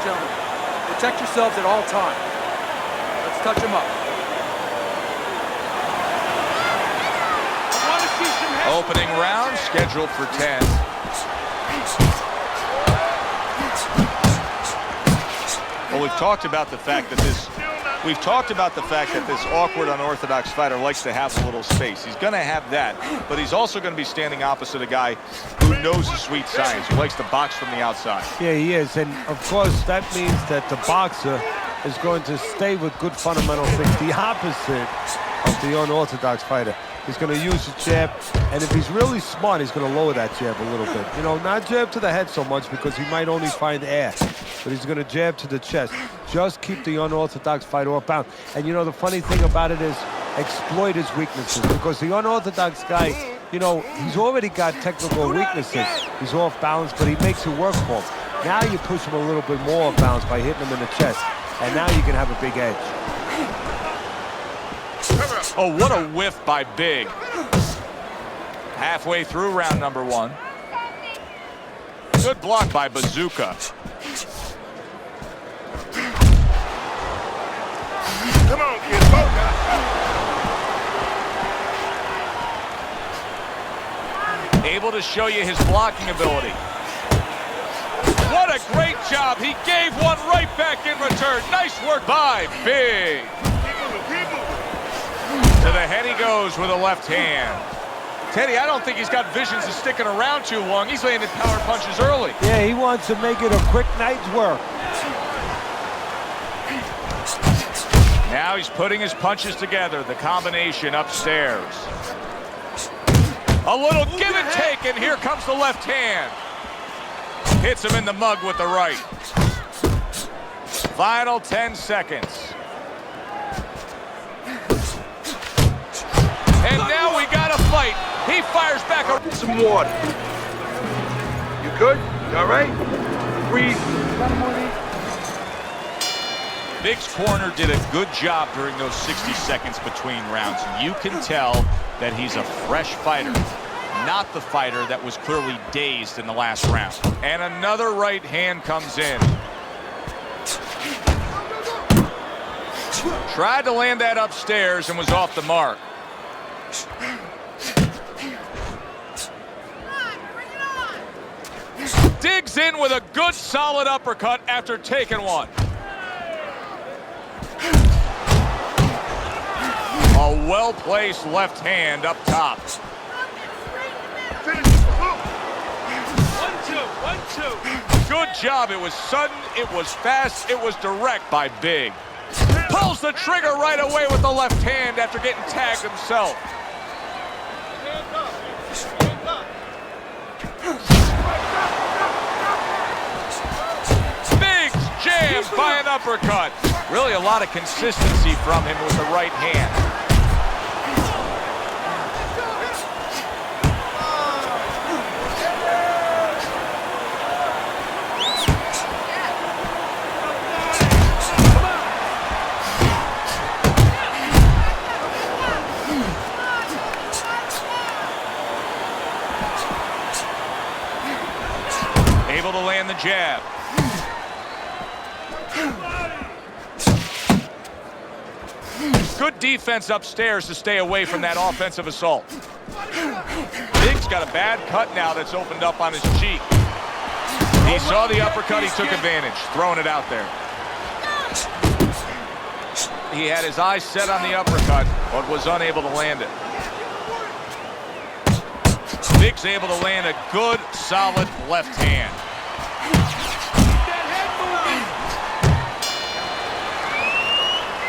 and gentlemen. Protect yourselves at all times. Let's touch him up. Opening round scheduled for 10. Well, we've talked about the fact that this awkward, unorthodox fighter likes to have a little space. He's going to have that, but he's also going to be standing opposite a guy who knows the sweet science, who likes to box from the outside. Yeah, he is, and of course that means that the boxer is going to stay with good fundamental things, the opposite of the unorthodox fighter. He's going to use the jab, and if he's really smart, he's going to lower that jab a little bit. You know, not jab to the head so much because he might only find air, but he's going to jab to the chest. Just keep the unorthodox fighter off balance. And you know, the funny thing about it is exploit his weaknesses, because the unorthodox guy, you know, he's already got technical weaknesses. He's off balance, but he makes it work for him. Now you push him a little bit more off balance by hitting him in the chest, and now you can have a big edge. Oh, what a whiff by Big. Halfway through round number 1. Good block by Bazooka. Come on, kid. Able to show you his blocking ability. What a great job. He gave one right back in return. Nice work by Big. To the head he goes with a left hand. Teddy, I don't think he's got visions of sticking around too long. He's landing power punches early. Yeah, he wants to make it a quick night's work. Now he's putting his punches together, the combination upstairs. A little give and take, and here comes the left hand. Hits him in the mug with the right. Final 10 seconds. And now we got a fight. He fires back. Some water. You good? You all right? Breathe. Big's corner did a good job during those 60 seconds between rounds. You can tell that he's a fresh fighter, not the fighter that was clearly dazed in the last round. And another right hand comes in. Tried to land that upstairs and was off the mark. Digs in with a good solid uppercut after taking one. A well-placed left hand up top. 1-2, 1-2. Good job. It was sudden, it was fast, it was direct by Big. Pulls the trigger right away with the left hand after getting tagged himself. Big's jammed by an uppercut. Really a lot of consistency from him with the right hand. Able to land the jab. Good defense upstairs to stay away from that offensive assault. Big's got a bad cut now that's opened up on his cheek. He saw the uppercut, he took advantage, throwing it out there. He had his eyes set on the uppercut, but was unable to land it. Big's able to land a good, solid left hand.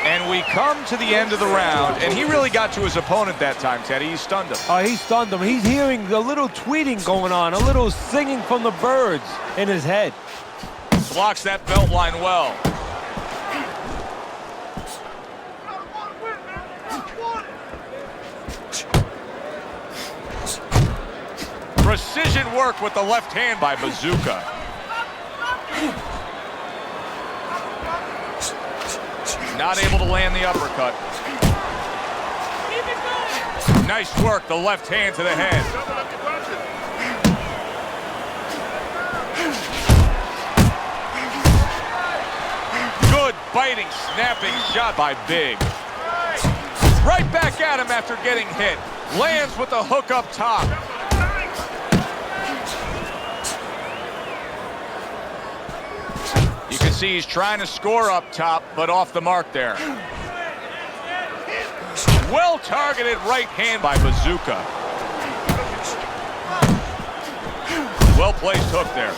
And we come to the end of the round, and he really got to his opponent that time, Teddy. He stunned him. Oh, he stunned him. He's hearing a little tweeting going on, a little singing from the birds in his head. Blocks that belt line well. Precision work with the left hand by Bazooka. Not able to land the uppercut. Nice work, the left hand to the head. biting, snapping shot by Big. Right back at him after getting hit. Lands with the hook up top. You can see he's trying to score up top, but off the mark there. Well-targeted right hand by Bazooka. Well-placed hook there.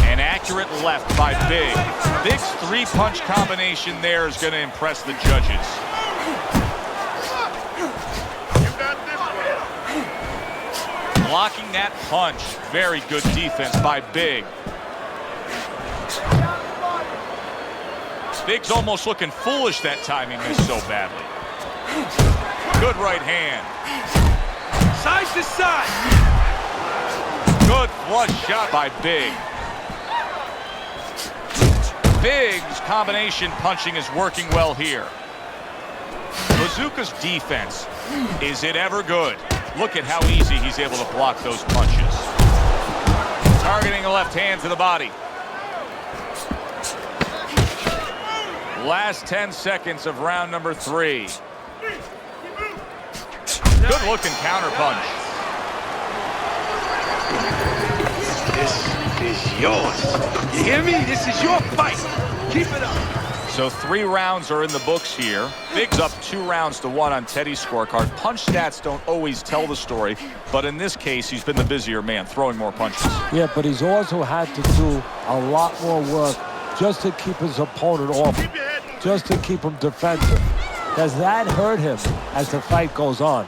An accurate left by Big. Big's three-punch combination there is going to impress the judges. Blocking that punch. Very good defense by Big. Big's almost looking foolish that time he missed so badly. Good right hand. Side to side. Good flush shot by Big. Big's combination punching is working well here. Bazooka's defense, is it ever good? Look at how easy he's able to block those punches. Targeting a left hand to the body. Last 10 seconds of round number 3. Good looking counter punch. This is yours. You hear me? This is your fight. Keep it up. So 3 rounds are in the books here. Big's up 2 rounds to 1 on Teddy's scorecard. Punch stats don't always tell the story, but in this case, he's been the busier man, throwing more punches. Yeah, but he's also had to do a lot more work just to keep his opponent off, just to keep him defensive. Does that hurt him as the fight goes on?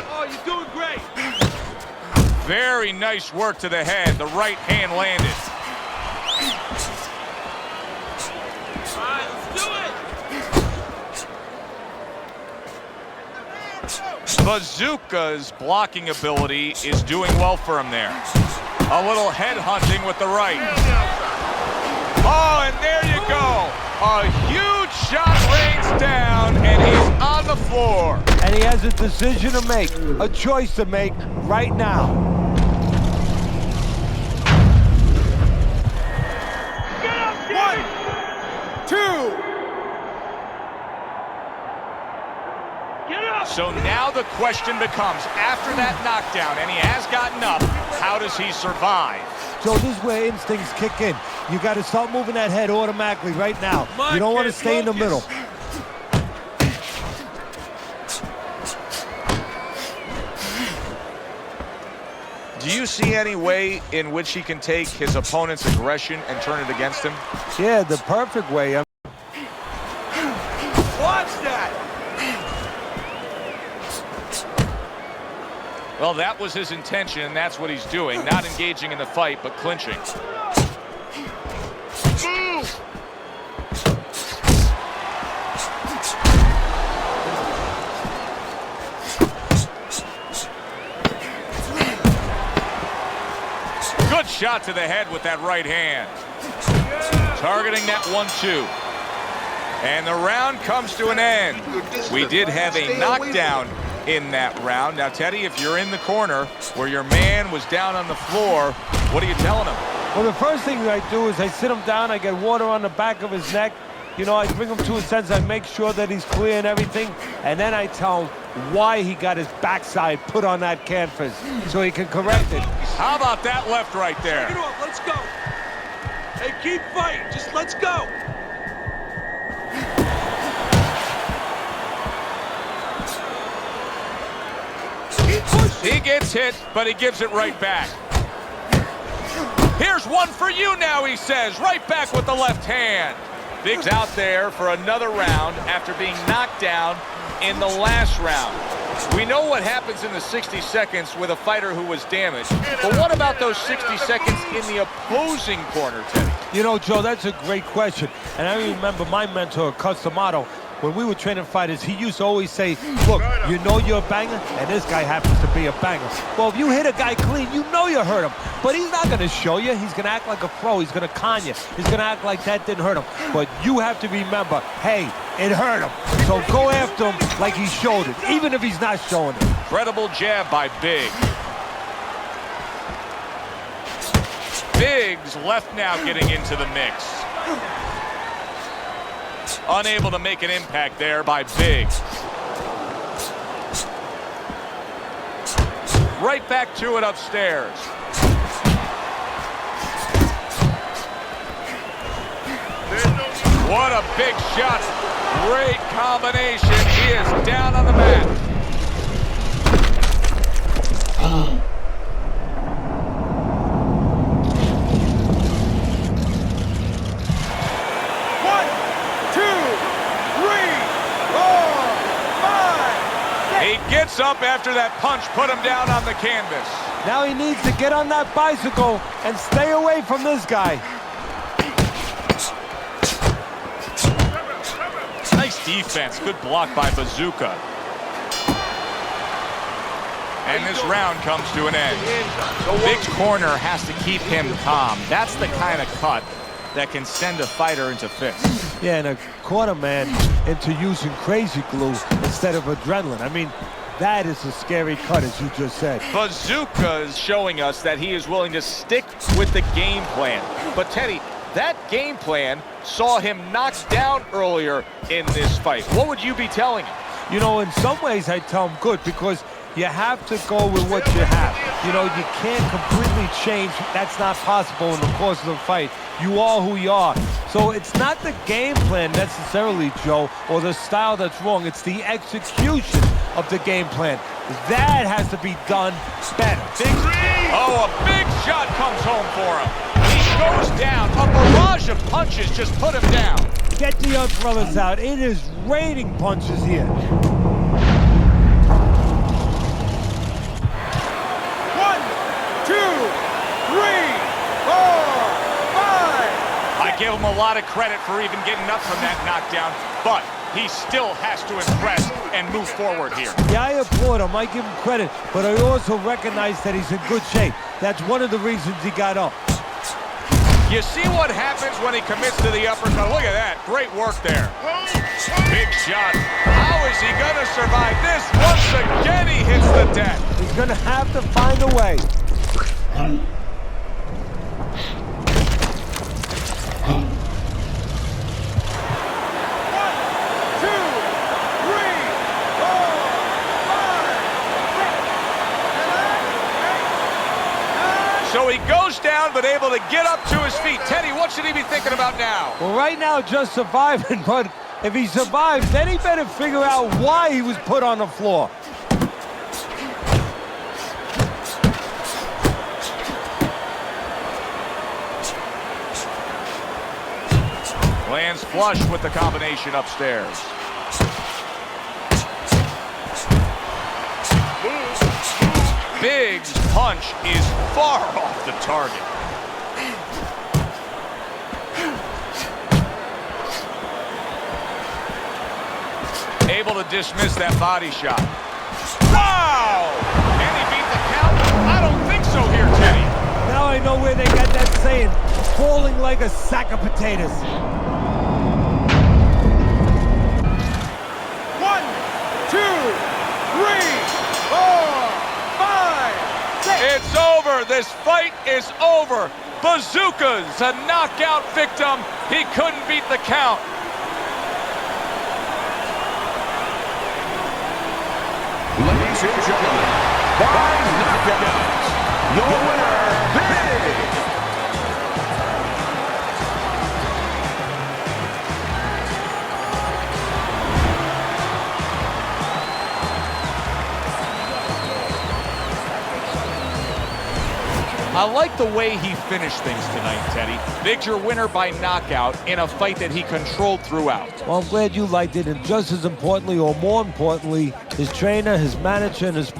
Oh, you're doing great. Very nice work to the head. The right hand landed. All right, let's do it. Bazooka's blocking ability is doing well for him there. A little head hunting with the right. Oh, and there you go. A huge shot rains down, and he's on the floor. And he has a decision to make, a choice to make right now. 1, 2. So now the question becomes, after that knockdown, and he has gotten up, how does he survive? So this is where instincts kick in. You got to start moving that head automatically right now. You don't want to stay in the middle. Do you see any way in which he can take his opponent's aggression and turn it against him? Yeah, the perfect way. Watch that. Well, that was his intention, and that's what he's doing. Not engaging in the fight, but clinching. Good shot to the head with that right hand. Targeting that 1-2. And the round comes to an end. We did have a knockdown in that round. Now, Teddy, if you're in the corner where your man was down on the floor, what are you telling him? Well, the first thing I do is I sit him down, I get water on the back of his neck. You know, I bring him to a sense, I make sure that he's clear and everything, and then I tell him why he got his backside put on that canvas so he can correct it. How about that left right there? Get off, let's go. Hey, keep fighting, just let's go. He gets hit, but he gives it right back. Here's one for you now, he says, right back with the left hand. Big's out there for another round after being knocked down in the last round. We know what happens in the 60 seconds with a fighter who was damaged, but what about those 60 seconds in the opposing corner, Teddy? You know, Joe, that's a great question. And I remember my mentor, Customato, when we were training fighters, he used to always say, look, you know you're a banger, and this guy happens to be a banger. Well, if you hit a guy clean, you know you hurt him. But he's not going to show you. He's going to act like a pro. He's going to con you. He's going to act like that didn't hurt him. But you have to remember, hey, it hurt him. So go after him like he showed it, even if he's not showing it. Incredible jab by Big. Big's left now getting into the mix. Unable to make an impact there by Big. Right back to it upstairs. What a big shot. Great combination. He is down on the mat. He gets up after that punch, put him down on the canvas. Now he needs to get on that bicycle and stay away from this guy. Nice defense, good block by Bazooka. And this round comes to an end. Big's corner has to keep him calm. That's the kind of cut that can send a fighter into fits. Yeah, and a corner man into using crazy glue instead of adrenaline. I mean, that is a scary cut, as you just said. Bazooka is showing us that he is willing to stick with the game plan. But Teddy, that game plan saw him knocked down earlier in this fight. What would you be telling him? You know, in some ways I tell him good, because you have to go with what you have. You know, you can't completely change. That's not possible in the course of the fight. You are who you are. So it's not the game plan necessarily, Joe, or the style that's wrong. It's the execution of the game plan. That has to be done better. Oh, a big shot comes home for him. He goes down. A barrage of punches just put him down. Get the young brothers out. It is raining punches here. I give him a lot of credit for even getting up from that knockdown, but he still has to impress and move forward here. Yeah, I applaud him. I give him credit, but I also recognize that he's in good shape. That's one of the reasons he got up. You see what happens when he commits to the uppercut? Look at that. Great work there. Big shot. How is he going to survive this? Once again, he hits the deck. He's going to have to find a way. So he goes down, but able to get up to his feet. Teddy, what should he be thinking about now? Well, right now, just surviving, but if he survives, then he better figure out why he was put on the floor. Lands flush with the combination upstairs. Big's punch is far off the target. Able to dismiss that body shot. Wow! Can he beat the count? I don't think so here, Teddy. Now I know where they got that saying, falling like a sack of potatoes. 1, 2, 3, 4, 5, 6. It's over. This fight is over. Bazooka's a knockout victim. He couldn't beat the count. Ladies and gentlemen, by knockout, your winner, Big. I like the way he finished things tonight, Teddy. Big's your winner by knockout in a fight that he controlled throughout. Well, I'm glad you liked it, and just as importantly, or more importantly, his trainer, his manager, and his